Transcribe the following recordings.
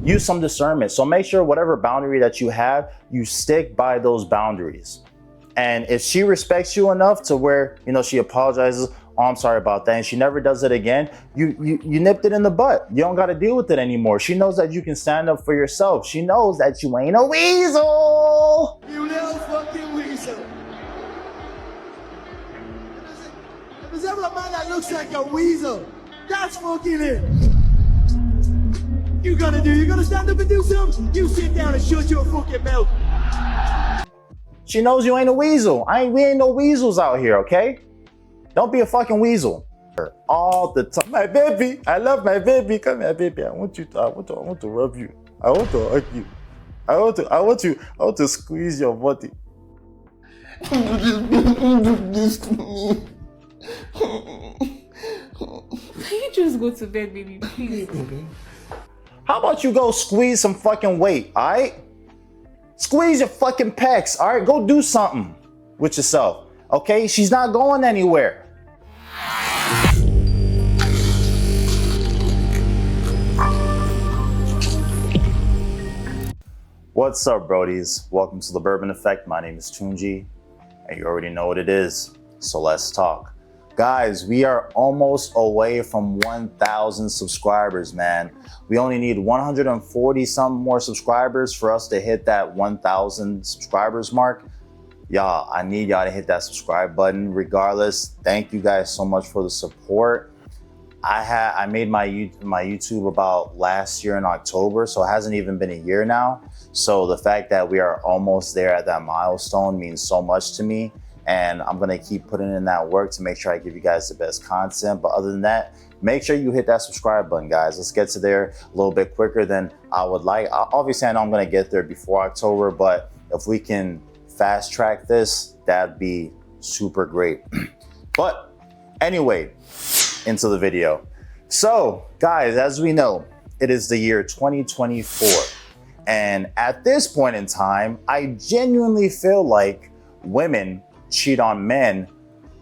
use some discernment. So make sure whatever boundary that you have, you stick by those boundaries. And if she respects you enough to where, you know, she apologizes, oh, I'm sorry about that, and she never does it again, you nipped it in the butt. You don't got to deal with it anymore. She knows that you can stand up for yourself. She knows that you ain't a weasel. You little fucking weasel. If there's ever a man that looks like a weasel, that's fucking it. You gonna stand up and do something? You sit down and shut your fucking mouth. She knows you ain't a weasel. We ain't no weasels out here, okay? Don't be a fucking weasel. All the time. My baby, I love my baby. Come here, baby. I want to rub you. I want to hug you. I want to squeeze your body. Can you just go to bed, baby, please? How about you go squeeze some fucking weight, all right? Squeeze your fucking pecs, all right? Go do something with yourself, okay? She's not going anywhere. What's up, brodies? Welcome to the Bourbon Effect. My name is Clingy, and you already know what it is, so let's talk. Guys, we are almost away from 1,000 subscribers, man. We only need 140 some more subscribers for us to hit that 1,000 subscribers mark. Y'all, I need y'all to hit that subscribe button. Regardless, thank you guys so much for the support. I made my YouTube about last year in October, so it hasn't even been a year now. So the fact that we are almost there at that milestone means so much to me. And I'm gonna keep putting in that work to make sure I give you guys the best content. But other than that, make sure you hit that subscribe button, guys. Let's get to there a little bit quicker than I would like. Obviously, I know I'm gonna get there before October, but if we can fast track this, that'd be super great. But anyway, into the video. So guys, as we know, it is the year 2024. And at this point in time, I genuinely feel like women cheat on men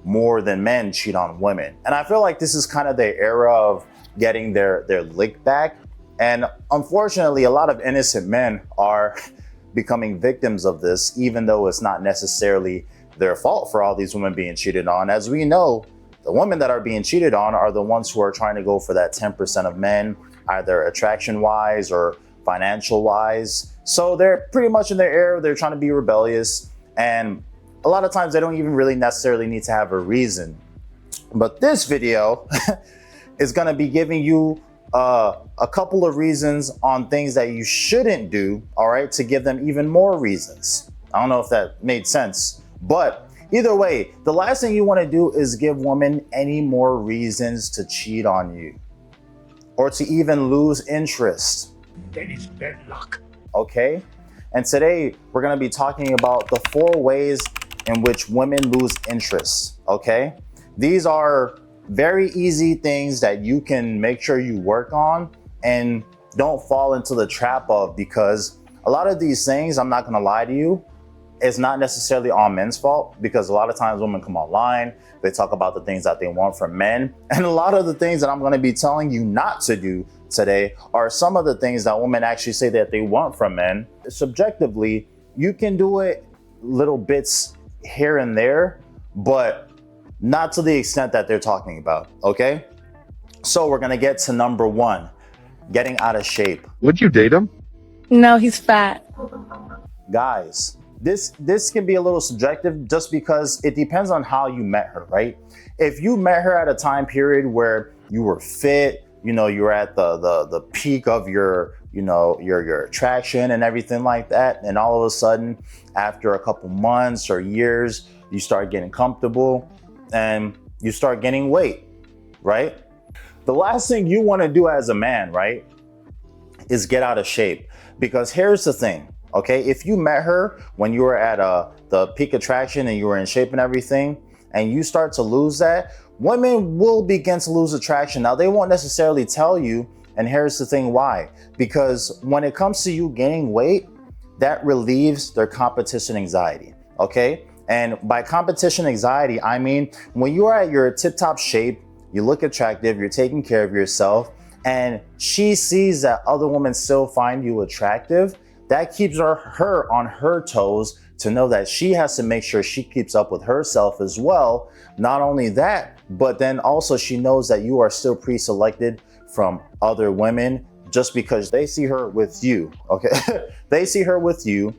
more than men cheat on women. And I feel like this is kind of the era of getting their lick back. And unfortunately, a lot of innocent men are becoming victims of this, even though it's not necessarily their fault for all these women being cheated on. As we know, the women that are being cheated on are the ones who are trying to go for that 10% of men, either attraction-wise or financial-wise. So they're pretty much in their era, they're trying to be rebellious. And a lot of times they don't even really necessarily need to have a reason. But this video is gonna be giving you a couple of reasons on things that you shouldn't do, all right, to give them even more reasons. I don't know if that made sense, but either way, the last thing you wanna do is give women any more reasons to cheat on you or to even lose interest. That is bad luck. Okay? And today we're gonna be talking about the 4 ways in which women lose interest, okay? These are very easy things that you can make sure you work on and don't fall into the trap of, because a lot of these things, I'm not gonna lie to you, it's not necessarily on men's fault, because a lot of times women come online, they talk about the things that they want from men. And a lot of the things that I'm gonna be telling you not to do today are some of the things that women actually say that they want from men. Subjectively, you can do it little bits here and there, but not to the extent that they're talking about, okay? So we're gonna get to number 1, getting out of shape. Would you date him? No, he's fat. Guys, this can be a little subjective just because it depends on how you met her, right? If you met her at a time period where you were fit, you know, you're at the peak of your attraction and everything like that, and all of a sudden, after a couple months or years, you start getting comfortable and you start gaining weight, right? The last thing you want to do as a man, right, is get out of shape. Because here's the thing, okay? If you met her when you were at the peak attraction and you were in shape and everything, and you start to lose that, women will begin to lose attraction. Now, they won't necessarily tell you, and here's the thing why. Because when it comes to you gaining weight, that relieves their competition anxiety, okay? And by competition anxiety, I mean, when you are at your tip-top shape, you look attractive, you're taking care of yourself, and she sees that other women still find you attractive, that keeps her on her toes to know that she has to make sure she keeps up with herself as well. Not only that, but then also she knows that you are still pre-selected from other women just because they see her with you, okay? They see her with you.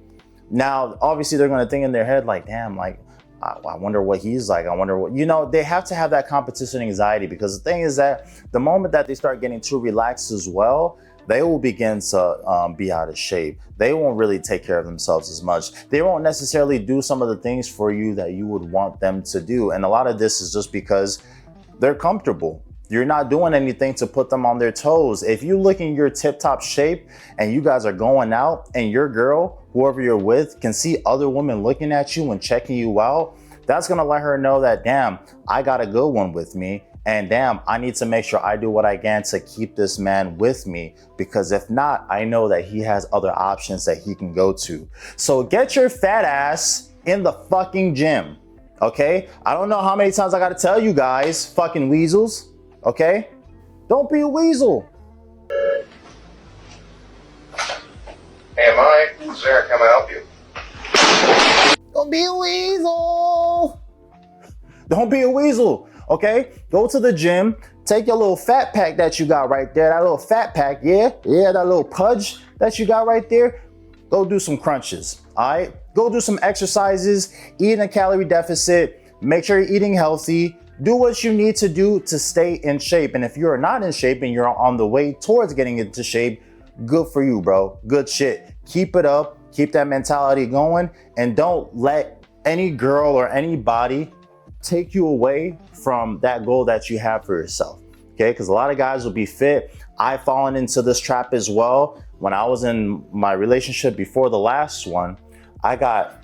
Now, obviously they're gonna think in their head like, damn, like, I wonder what he's like. I wonder what, they have to have that competition anxiety, because the thing is that the moment that they start getting too relaxed as well, they will begin to be out of shape. They won't really take care of themselves as much. They won't necessarily do some of the things for you that you would want them to do. And a lot of this is just because they're comfortable. You're not doing anything to put them on their toes. If you look in your tip-top shape and you guys are going out and your girl, whoever you're with, can see other women looking at you and checking you out, that's gonna let her know that, damn, I got a good one with me. And damn, I need to make sure I do what I can to keep this man with me, because if not, I know that he has other options that he can go to. So get your fat ass in the fucking gym, okay? I don't know how many times I gotta tell you guys, fucking weasels, okay? Don't be a weasel. Hey, Mike, this is Eric. How may I help you? Don't be a weasel. Don't be a weasel, okay? Go to the gym, take your little fat pack that you got right there, that little fat pack, yeah, that little pudge that you got right there. Go do some crunches, all right? Go do some exercises, eat in a calorie deficit, make sure you're eating healthy, do what you need to do to stay in shape. And if you're not in shape and you're on the way towards getting into shape, good for you, bro. Good shit. Keep it up. Keep that mentality going, and don't let any girl or anybody take you away from that goal that you have for yourself, okay? Because a lot of guys will be fit. I've fallen into this trap as well. When I was in my relationship before the last one, I got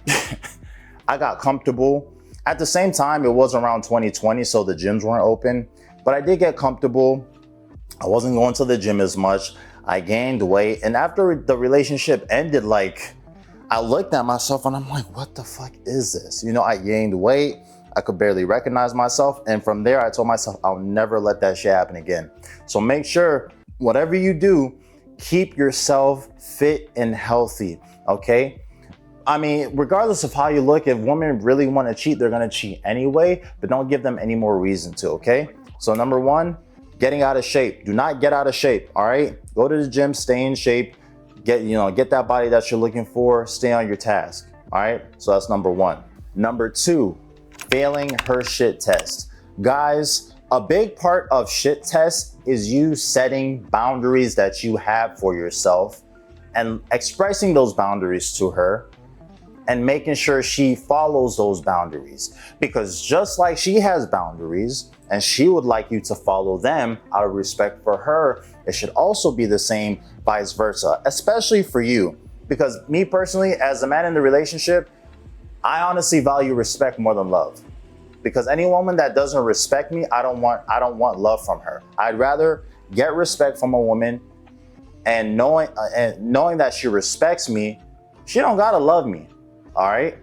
I got comfortable. At the same time, it was around 2020, so the gyms weren't open, but I did get comfortable. I wasn't going to the gym as much. I gained weight, and after the relationship ended, like, I looked at myself and I'm like, what the fuck is this? I gained weight. I could barely recognize myself. And from there, I told myself, I'll never let that shit happen again. So make sure, whatever you do, keep yourself fit and healthy, okay? I mean, regardless of how you look, if women really want to cheat, they're going to cheat anyway, but don't give them any more reason to, okay? So number one, getting out of shape. Do not get out of shape, all right? Go to the gym, stay in shape. Get that body that you're looking for, stay on your task, all right? So that's number one. Number two, failing her shit test. Guys, a big part of shit test is you setting boundaries that you have for yourself and expressing those boundaries to her and making sure she follows those boundaries. Because just like she has boundaries and she would like you to follow them out of respect for her, it should also be the same vice versa, especially for you. Because me personally, as a man in the relationship, I honestly value respect more than love. Because any woman that doesn't respect me, I don't want love from her. I'd rather get respect from a woman and knowing that she respects me, she don't gotta love me. All right?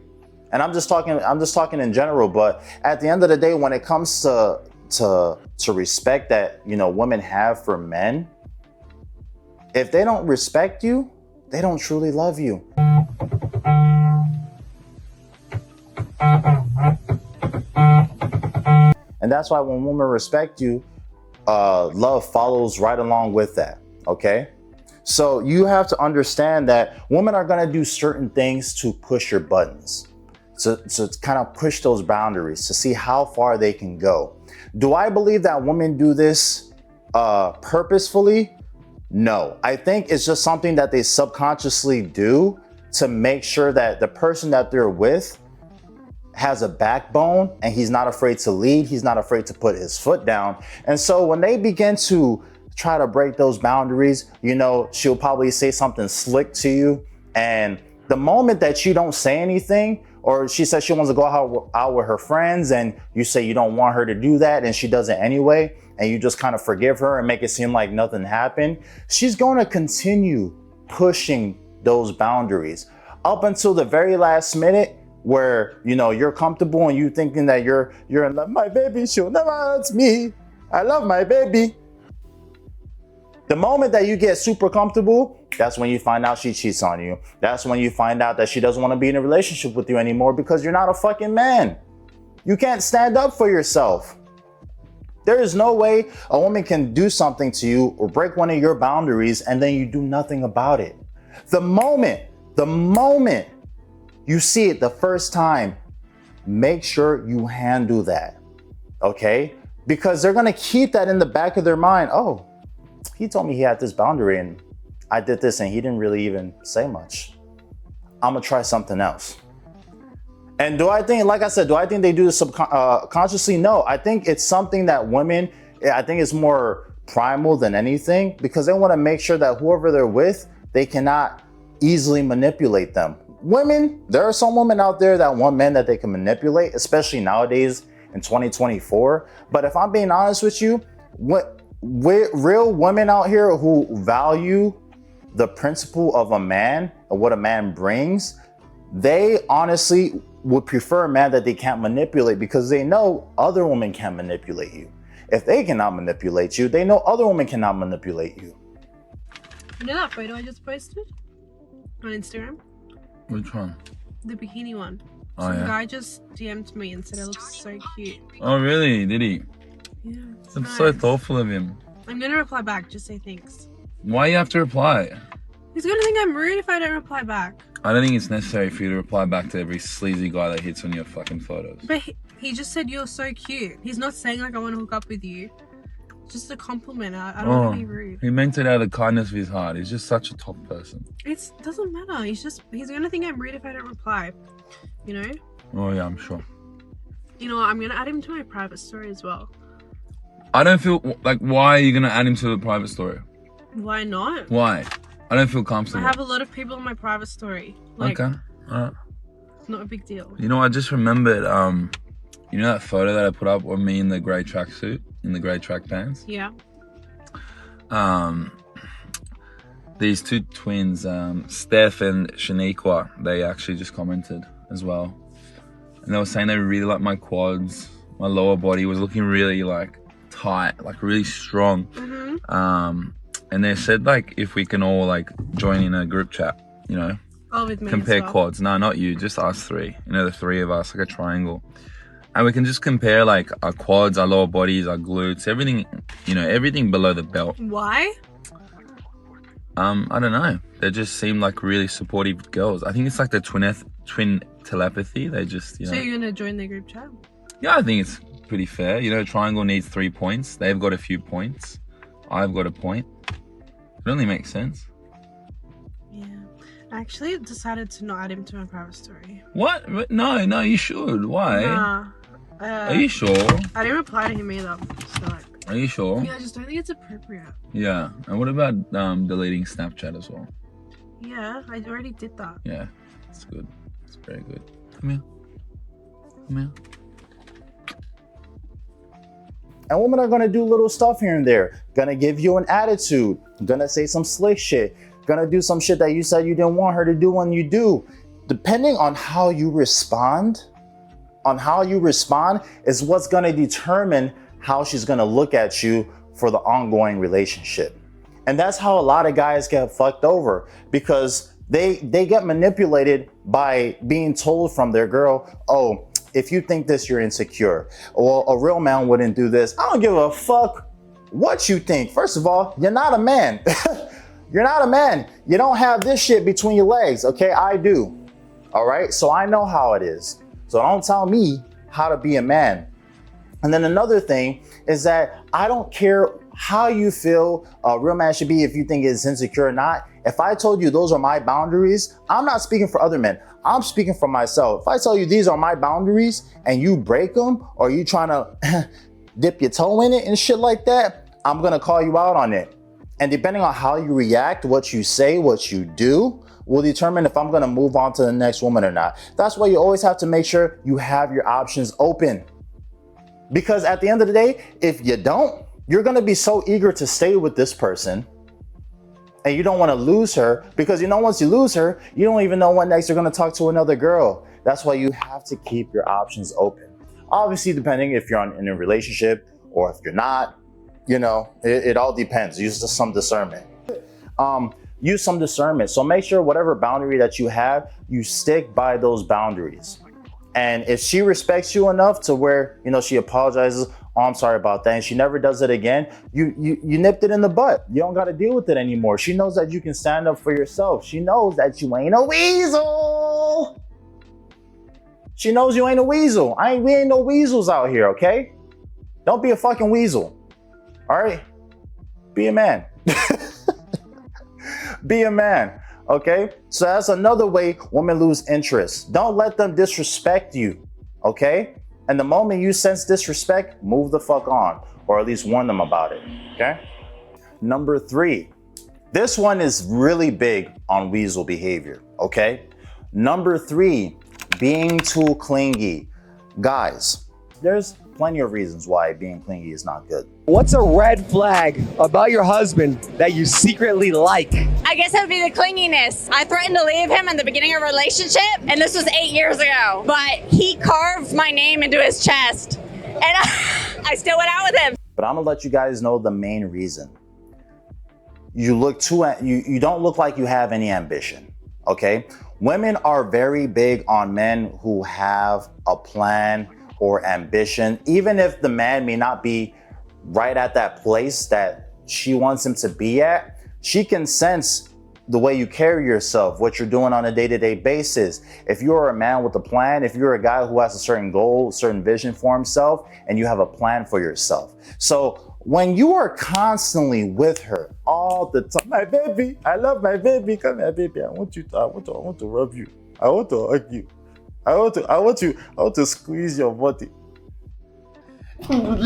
And I'm just talking in general, but at the end of the day, when it comes to respect that, women have for men, if they don't respect you, they don't truly love you. And that's why when women respect you, love follows right along with that, okay? So you have to understand that women are gonna do certain things to push your buttons, to kind of push those boundaries, to see how far they can go. Do I believe that women do this purposefully? No, I think it's just something that they subconsciously do to make sure that the person that they're with has a backbone and he's not afraid to lead, he's not afraid to put his foot down. And so when they begin to try to break those boundaries, she'll probably say something slick to you. And the moment that you don't say anything, or she says she wants to go out with her friends and you say you don't want her to do that and she does it anyway, and you just kind of forgive her and make it seem like nothing happened, she's going to continue pushing those boundaries up until the very last minute where, you're comfortable and you thinking that you're in love. My baby, she'll never hurt me. I love my baby. The moment that you get super comfortable, that's when you find out she cheats on you. That's when you find out that she doesn't want to be in a relationship with you anymore because you're not a fucking man. You can't stand up for yourself. There is no way a woman can do something to you or break one of your boundaries and then you do nothing about it. The moment you see it the first time, make sure you handle that, okay? Because they're gonna keep that in the back of their mind. Oh, he told me he had this boundary and I did this and he didn't really even say much. I'm gonna try something else. And do I think, like I said, do I think they do this subconsciously? No, I think it's something that women, I think it's more primal than anything because they wanna make sure that whoever they're with, they cannot easily manipulate them. Women, there are some women out there that want men that they can manipulate, especially nowadays in 2024. But if I'm being honest with you, real women out here who value the principle of a man and what a man brings, they honestly would prefer a man that they can't manipulate because they know other women can't manipulate you. If they cannot manipulate you, they know other women cannot manipulate you. You know that photo I just posted on Instagram? Which one? The bikini one. Oh, Some yeah. guy just DM'd me and said it looks so cute. Oh, really? Did he? Yeah. It's That's nice. so thoughtful of him. I'm gonna reply back, just say thanks. Why you have to reply? He's gonna think I'm rude if I don't reply back. I don't think it's necessary for you to reply back to every sleazy guy that hits on your fucking photos. But he just said you're so cute. He's not saying like I want to hook up with you. It's just a compliment. I don't want to be rude. He meant it out of the kindness of his heart. He's just such a top person. It doesn't matter. He's gonna think I'm rude if I don't reply. You know? Oh yeah, I'm sure. You know what? I'm gonna add him to my private story as well. I don't feel like, why are you gonna add him to the private story? Why not? Why? I don't feel I comfortable. have a lot of people in my private story. Like, Okay. Alright. it's not a big deal. You know, I just remembered, you know that photo that I put up of me in the grey tracksuit, in the grey track pants? Yeah. These two twins, Steph and Shaniqua, they actually just commented as well. And they were saying they really like my quads. My lower body was looking really like tight, like really strong. Mm-hmm. And they said like if we can all like join in a group chat, you know, Oh, with me compare as well. quads. No, not you, just us three. You know, the three of us, like a triangle. And we can just compare like our quads, our lower bodies, our glutes, everything, you know, everything below the belt. Why? I don't know. They just seem like really supportive girls. I think it's like the twin telepathy. They just, you know. So you're gonna join the group chat? Yeah, I think it's pretty fair. You know, triangle needs 3 points. They've got a few points. I've got a point. It only makes sense. Yeah. I actually decided to not add him to my private story. What? No, you should. Why? Nah. Are you sure? I didn't reply to him either. So like, Are you sure? yeah, I just don't think it's appropriate. Yeah. And what about deleting Snapchat as well? Yeah, I already did that. Yeah, it's good. It's very good. Come here. Come here. And women are gonna do little stuff here and there. Gonna give you an attitude. Gonna say some slick shit. Gonna do some shit that you said you didn't want her to do when you do. Depending on how you respond, is what's gonna determine how she's gonna look at you for the ongoing relationship. And that's how a lot of guys get fucked over because they get manipulated by being told from their girl, oh, if you think this, you're insecure. Or a real man wouldn't do this. I don't give a fuck what you think. First of all, you're not a man. You're not a man. You don't have this shit between your legs, okay? I do. All right? So I know how it is. So don't tell me how to be a man. And then another thing is that I don't care how you feel a real man should be if you think it's insecure or not. If I told you those are my boundaries, I'm not speaking for other men. I'm speaking for myself. If I tell you these are my boundaries and you break them or you trying to dip your toe in it and shit like that, I'm gonna call you out on it. And depending on how you react, what you say, what you do, will determine if I'm gonna move on to the next woman or not. That's why you always have to make sure you have your options open. Because at the end of the day, if you don't, you're gonna be so eager to stay with this person and you don't wanna lose her because you know once you lose her, you don't even know when next you're gonna talk to another girl. That's why you have to keep your options open. Obviously, depending if you're in a relationship or if you're not, You know, it all depends. Use some discernment. Use some discernment. So make sure whatever boundary that you have, you stick by those boundaries. And if she respects you enough to where, you know, she apologizes, oh, I'm sorry about that, and she never does it again, you nipped it in the butt. You don't got to deal with it anymore. She knows that you can stand up for yourself. She knows that you ain't a weasel. She knows you ain't a weasel. We ain't no weasels out here, okay? Don't be a fucking weasel. All right? Be a man. Be a man, okay? So that's another way women lose interest. Don't let them disrespect you, okay? And the moment you sense disrespect, move the fuck on, or at least warn them about it, okay? Number 3. This one is really big on weasel behavior, okay? Number 3, being too clingy. Guys, there's plenty of reasons why being clingy is not good. What's a red flag about your husband that you secretly like? I guess it would be the clinginess. I threatened to leave him in the beginning of our relationship, and this was 8 years ago. But he carved my name into his chest, and I still went out with him. But I'm gonna let you guys know the main reason. You don't look like you have any ambition, okay? Women are very big on men who have a plan or ambition, even if the man may not be right at that place that she wants him to be at. She can sense the way you carry yourself, what you're doing on a day-to-day basis. If you're a man with a plan, if you're a guy who has a certain goal, certain vision for himself, and you have a plan for yourself. So when you are constantly with her all the time, my baby, I love my baby, come here, baby, I want to rub you, I want to hug you, I want to squeeze your body. Can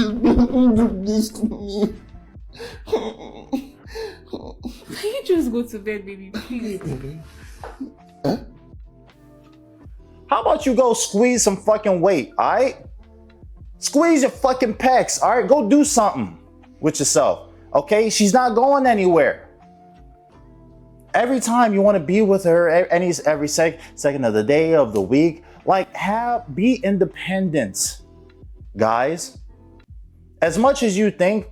you just go to bed, baby, please? How about you go squeeze some fucking weight, all right? Squeeze your fucking pecs, all right? Go do something with yourself, okay? She's not going anywhere. Every time you want to be with her, every second of the day, of the week, like be independent, guys. As much as you think,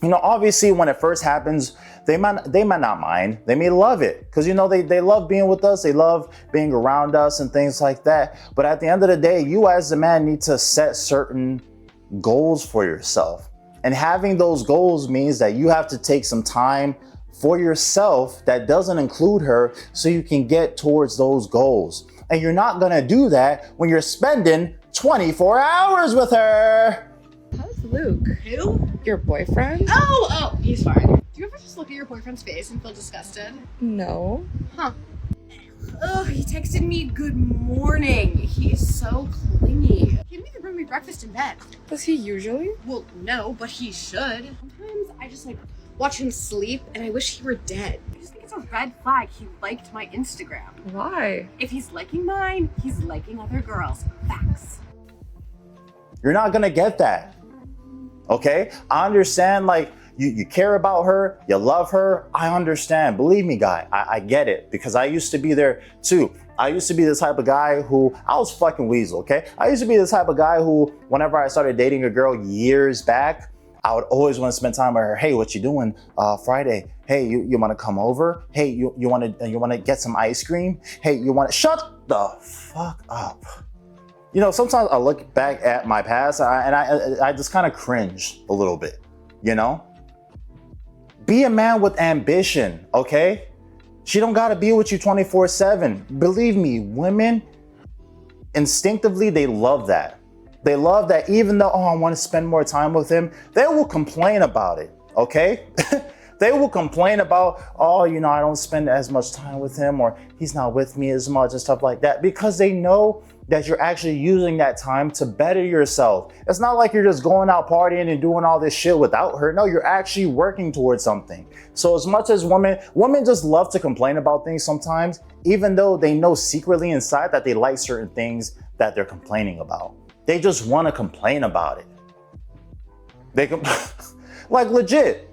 you know, obviously when it first happens, they might not mind. They may love it because, you know, they love being with us. They love being around us and things like that. But at the end of the day, you as a man need to set certain goals for yourself. And having those goals means that you have to take some time for yourself that doesn't include her so you can get towards those goals. And you're not gonna do that when you're spending 24 hours with her. How's Luke? Who? Your boyfriend? Oh, he's fine. Do you ever just look at your boyfriend's face and feel disgusted? No. Huh. Ugh, he texted me good morning. He is so clingy. He didn't even bring me breakfast in bed. Does he usually? Well, no, but he should. Sometimes I just watch him sleep and I wish he were dead. I just think it's a red flag he liked my Instagram. Why? If he's liking mine, he's liking other girls. Facts. You're not gonna get that, okay? I understand, like, you care about her, you love her, I understand. Believe me, guy, I get it, because I used to be there too. I used to be the type of guy who, I was fucking weasel, okay? I used to be the type of guy who, whenever I started dating a girl years back, I would always want to spend time with her. Hey, what you doing Friday? Hey, you want to come over? Hey, you want to get some ice cream? Hey, you want to shut the fuck up? You know, sometimes I look back at my past and I just kind of cringe a little bit, you know? Be a man with ambition, okay? She don't gotta be with you 24/7. Believe me, women, instinctively, they love that. They love that even though, oh, I wanna spend more time with him, they will complain about it, okay? They will complain about, oh, you know, I don't spend as much time with him, or he's not with me as much and stuff like that, because they know that you're actually using that time to better yourself. It's not like you're just going out partying and doing all this shit without her. No, you're actually working towards something. So as much as women just love to complain about things sometimes, even though they know secretly inside that they like certain things that they're complaining about. They just want to complain about it. Like legit,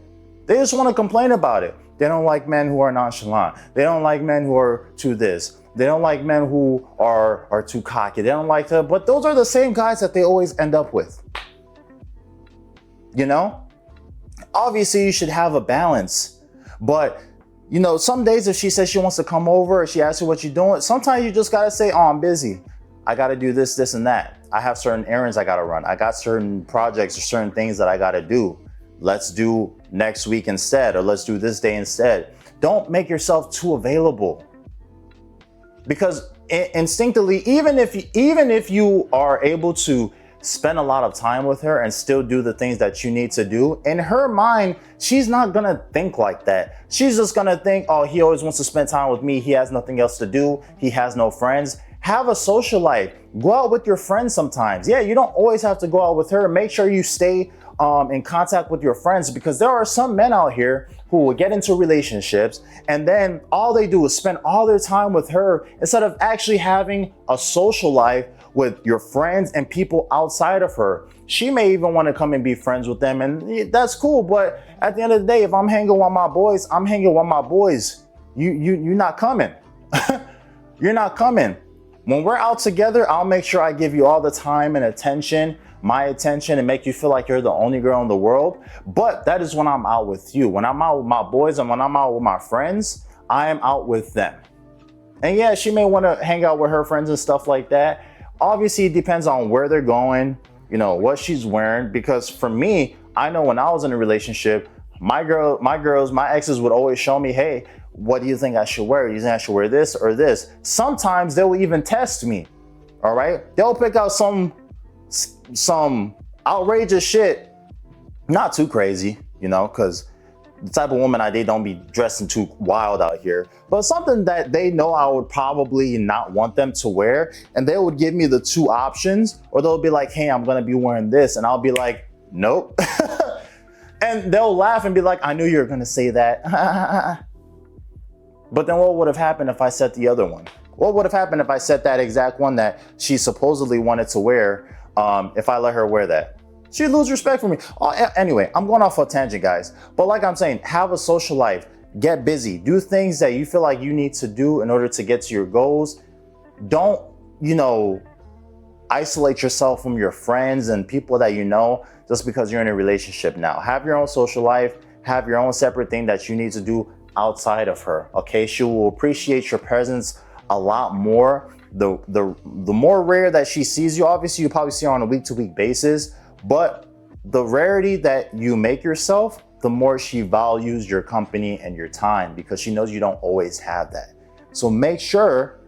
they just want to complain about it. They don't like men who are nonchalant. They don't like men who are too this. They don't like men who are too cocky. They don't like to, but those are the same guys that they always end up with. You know? Obviously, you should have a balance. But, you know, some days if she says she wants to come over or she asks you what you're doing, sometimes you just gotta say, oh, I'm busy. I gotta do this, this, and that. I have certain errands I gotta run. I got certain projects or certain things that I gotta do. Let's do next week instead, or let's do this day instead. Don't make yourself too available. Because instinctively, even if you are able to spend a lot of time with her and still do the things that you need to do, in her mind, she's not gonna think like that. She's just gonna think, oh, he always wants to spend time with me. He has nothing else to do. He has no friends. Have a social life. Go out with your friends sometimes. Yeah, you don't always have to go out with her. Make sure you stay in contact with your friends, because there are some men out here who will get into relationships and then all they do is spend all their time with her instead of actually having a social life with your friends and people outside of her. She may even want to come and be friends with them, and that's cool. But at the end of the day, if I'm hanging with my boys, I'm hanging with my boys. You're not coming. You're not coming. When we're out together, I'll make sure I give you all the time and attention, my attention, and make you feel like you're the only girl in the world. But that is when I'm out with you. When I'm out with my boys and when I'm out with my friends, I am out with them. And yeah, she may want to hang out with her friends and stuff like that. Obviously, it depends on where they're going, you know, what she's wearing. Because for me, I know when I was in a relationship, my exes would always show me, hey, what do you think I should wear? Do you think I should wear this or this? Sometimes they'll even test me, all right? They'll pick out some outrageous shit, not too crazy, you know, because the type of woman I date don't be dressing too wild out here, but something that they know I would probably not want them to wear, and they would give me the two options, or they'll be like, hey, I'm gonna be wearing this, and I'll be like, nope. And they'll laugh and be like, I knew you were gonna say that. But then what would have happened if I said the other one? What would have happened if I said that exact one that she supposedly wanted to wear, if I let her wear that? She'd lose respect for me. Oh, anyway, I'm going off a tangent, guys. But like I'm saying, have a social life. Get busy. Do things that you feel like you need to do in order to get to your goals. Don't, you know, isolate yourself from your friends and people that you know just because you're in a relationship now. Have your own social life. Have your own separate thing that you need to do outside of her, okay? She will appreciate your presence a lot more. The more rare that she sees you, obviously you probably see her on a week-to-week basis, but the rarity that you make yourself, the more she values your company and your time, because she knows you don't always have that. So make sure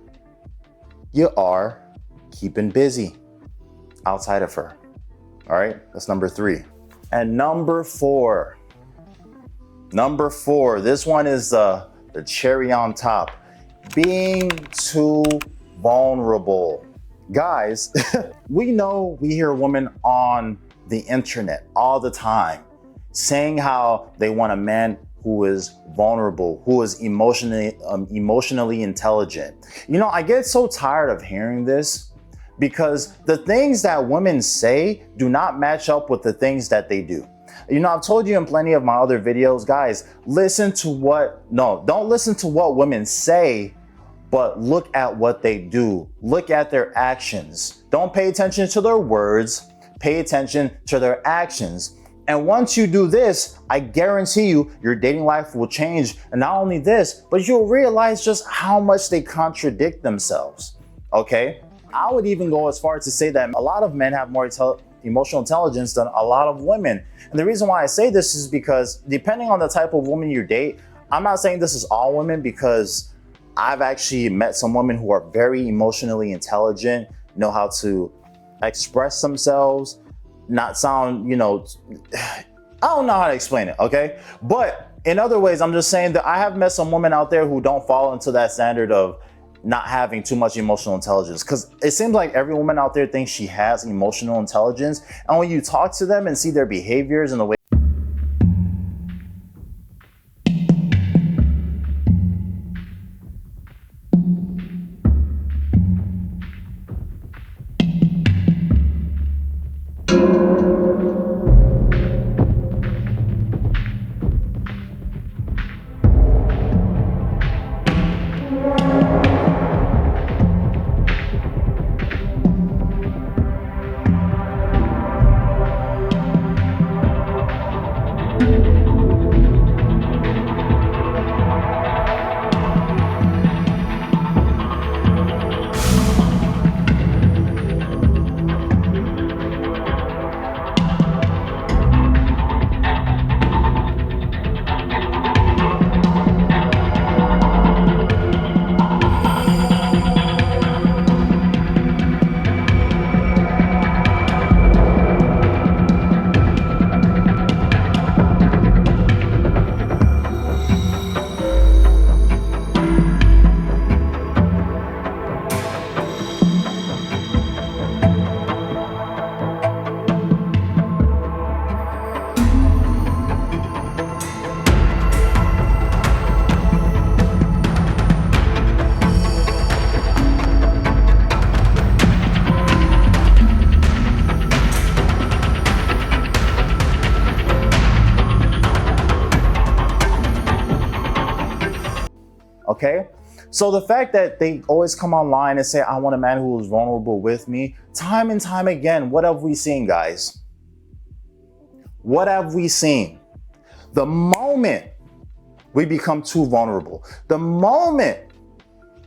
you are keeping busy outside of her. All right, that's number 3. And number 4, this one is the cherry on top. Being too vulnerable. Guys, we know we hear women on the internet all the time saying how they want a man who is vulnerable, who is emotionally intelligent. You know, I get so tired of hearing this, because the things that women say do not match up with the things that they do. You know, I've told you in plenty of my other videos, guys, don't listen to what women say, but look at what they do. Look at their actions. Don't pay attention to their words, pay attention to their actions. And once you do this, I guarantee you, your dating life will change. And not only this, but you'll realize just how much they contradict themselves, okay? I would even go as far as to say that a lot of men have more emotional intelligence than a lot of women. And the reason why I say this is because depending on the type of woman you date, I'm not saying this is all women, because I've actually met some women who are very emotionally intelligent, know how to express themselves, not sound, you know, I don't know how to explain it, okay? But in other ways, I'm just saying that I have met some women out there who don't fall into that standard of not having too much emotional intelligence, because it seems like every woman out there thinks she has emotional intelligence, and when you talk to them and see their behaviors and the way okay? So the fact that they always come online and say, I want a man who is vulnerable with me, time and time again, what have we seen, guys? What have we seen? The moment we become too vulnerable, the moment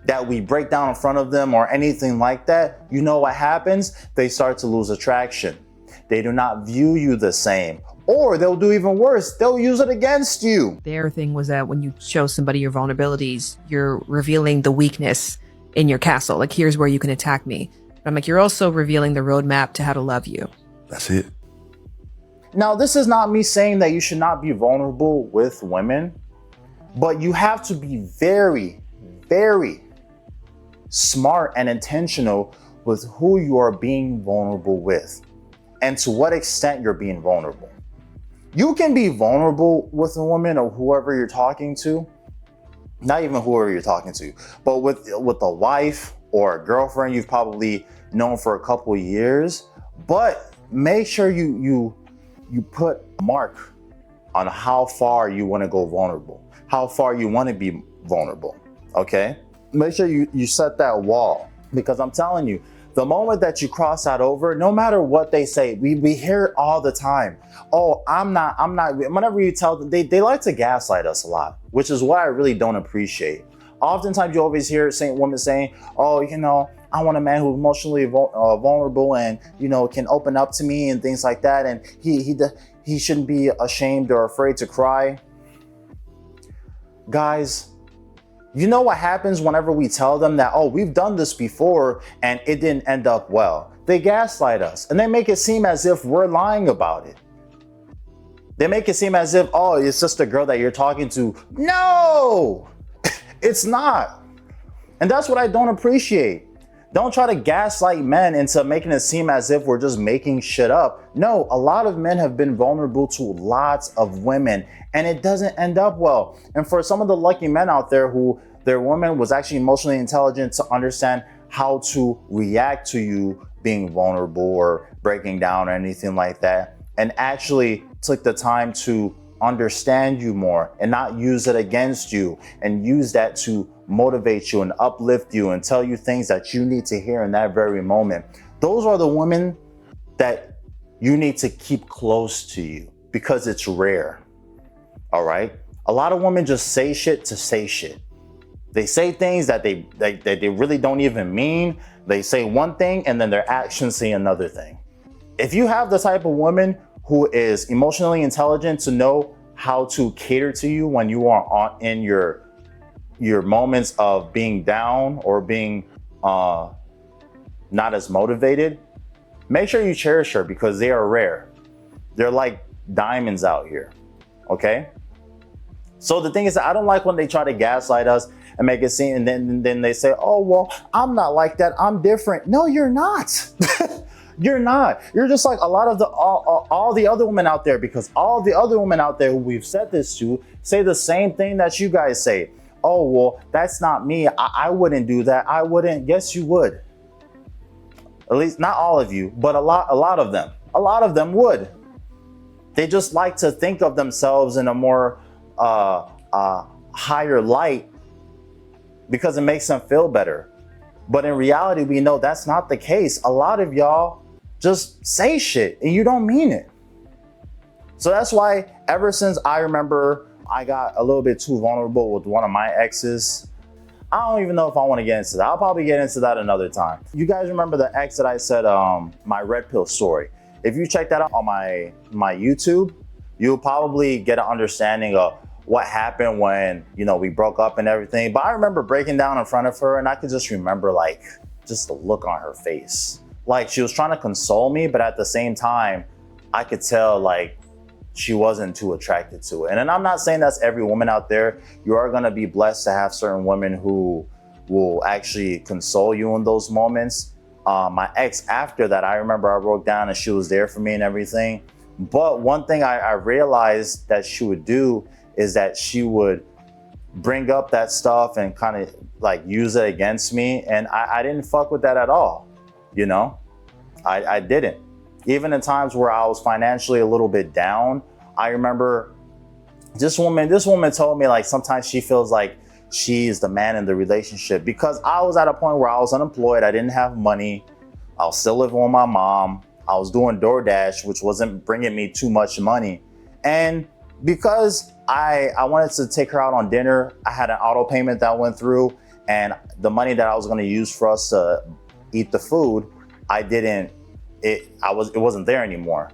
that we break down in front of them or anything like that, you know what happens? They start to lose attraction. They do not view you the same. Or they'll do even worse. They'll use it against you. Their thing was that when you show somebody your vulnerabilities, you're revealing the weakness in your castle. Like, here's where you can attack me. But I'm like, you're also revealing the roadmap to how to love you. That's it. Now, this is not me saying that you should not be vulnerable with women, but you have to be very, very smart and intentional with who you are being vulnerable with and to what extent you're being vulnerable. You can be vulnerable with a woman or whoever you're talking to, not even whoever you're talking to, but with a wife or a girlfriend you've probably known for a couple of years. But make sure you put a mark on how far you want to go vulnerable, how far you want to be vulnerable, okay? Make sure you set that wall, because I'm telling you, the moment that you cross that over, no matter what they say, we hear it all the time. Oh, I'm not, whenever you tell them, they like to gaslight us a lot, which is what I really don't appreciate. Oftentimes you always hear women saying, oh, you know, I want a man who's emotionally vulnerable and, you know, can open up to me and things like that. And he shouldn't be ashamed or afraid to cry. Guys, you know what happens whenever we tell them that, oh, we've done this before and it didn't end up well? They gaslight us and they make it seem as if we're lying about it. They make it seem as if, oh, it's just a girl that you're talking to. No, it's not. And that's what I don't appreciate. Don't try to gaslight men into making it seem as if we're just making shit up. No, a lot of men have been vulnerable to lots of women and it doesn't end up well. And for some of the lucky men out there who their woman was actually emotionally intelligent to understand how to react to you being vulnerable or breaking down or anything like that, and actually took the time to understand you more and not use it against you and use that to motivate you and uplift you and tell you things that you need to hear in that very moment. Those are the women that you need to keep close to you, because it's rare. All right. A lot of women just say shit to say shit. They say things that they really don't even mean. They say one thing and then their actions say another thing. If you have the type of woman who is emotionally intelligent to know how to cater to you when you are in your moments of being down or being not as motivated, make sure you cherish her, because they are rare. They're like diamonds out here, okay? So the thing is, I don't like when they try to gaslight us and make it seem, and then they say, oh, well, I'm not like that, I'm different. No, you're not. You're not. You're just like a lot of all the other women out there, because all the other women out there who we've said this to say the same thing that you guys say. Oh, well, that's not me. I wouldn't do that. I wouldn't. Yes, you would. At least not all of you, but a lot of them. A lot of them would. They just like to think of themselves in a more higher light because it makes them feel better. But in reality, we know that's not the case. A lot of y'all just say shit and you don't mean it. So that's why ever since I remember I got a little bit too vulnerable with one of my exes, I don't even know if I want to get into that. I'll probably get into that another time. You guys remember the ex that I said, my red pill story? If you check that out on my YouTube, you'll probably get an understanding of what happened when, you know, we broke up and everything. But I remember breaking down in front of her and I could just remember like just the look on her face. Like she was trying to console me, but at the same time, I could tell like she wasn't too attracted to it. And then I'm not saying that's every woman out there. You are gonna be blessed to have certain women who will actually console you in those moments. My ex, after that, I remember I broke down and she was there for me and everything. But one thing I realized that she would do is that she would bring up that stuff and kind of like use it against me. And I didn't fuck with that at all. You know, I didn't. Even in times where I was financially a little bit down, I remember this woman told me like sometimes she feels like she is the man in the relationship, because I was at a point where I was unemployed. I didn't have money. I was still living with my mom. I was doing DoorDash, which wasn't bringing me too much money. And because I wanted to take her out on dinner, I had an auto payment that went through, and the money that I was going to use for us to eat the food, it wasn't there anymore.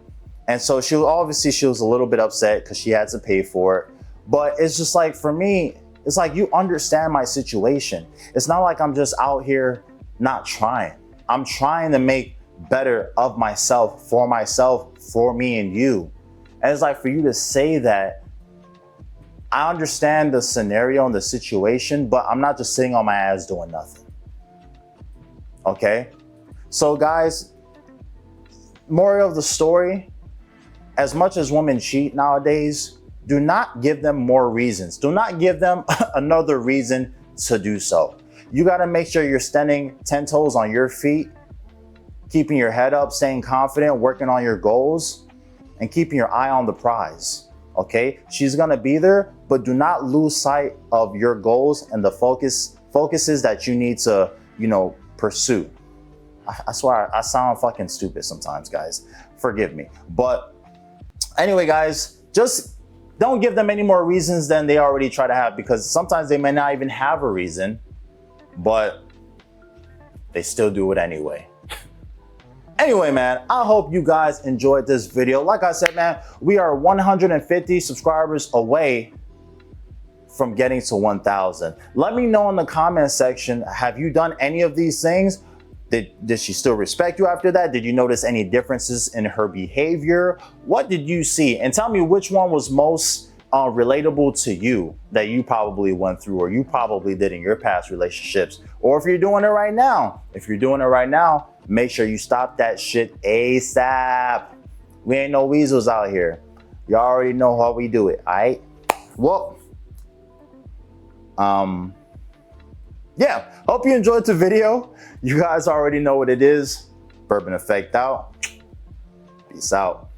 And so she was a little bit upset because she had to pay for it. But it's just like, for me, it's like, you understand my situation. It's not like I'm just out here not trying. I'm trying to make better of myself, for me and you. And it's like, for you to say that, I understand the scenario and the situation, but I'm not just sitting on my ass doing nothing. Okay? So guys, moral of the story, as much as women cheat nowadays, do not give them more reasons. Do not give them another reason to do so. You gotta make sure you're standing 10 toes on your feet, keeping your head up, staying confident, working on your goals, and keeping your eye on the prize, okay? She's gonna be there, but do not lose sight of your goals and the focuses that you need to, pursue. I swear, I sound fucking stupid sometimes, guys. Forgive me. But anyway, guys, just don't give them any more reasons than they already try to have, because sometimes they may not even have a reason, but they still do it anyway. Anyway, man, I hope you guys enjoyed this video. Like I said, man, we are 150 subscribers away from getting to 1,000. Let me know in the comment section, have you done any of these things? Did she still respect you after that? Did you notice any differences in her behavior? What did you see? And tell me which one was most relatable to you, that you probably went through, or you probably did in your past relationships. Or if you're doing it right now, make sure you stop that shit ASAP. We ain't no weasels out here. Y'all already know how we do it, all right? Well, yeah, hope you enjoyed the video. You guys already know what it is. Bourbon Effect out. Peace out.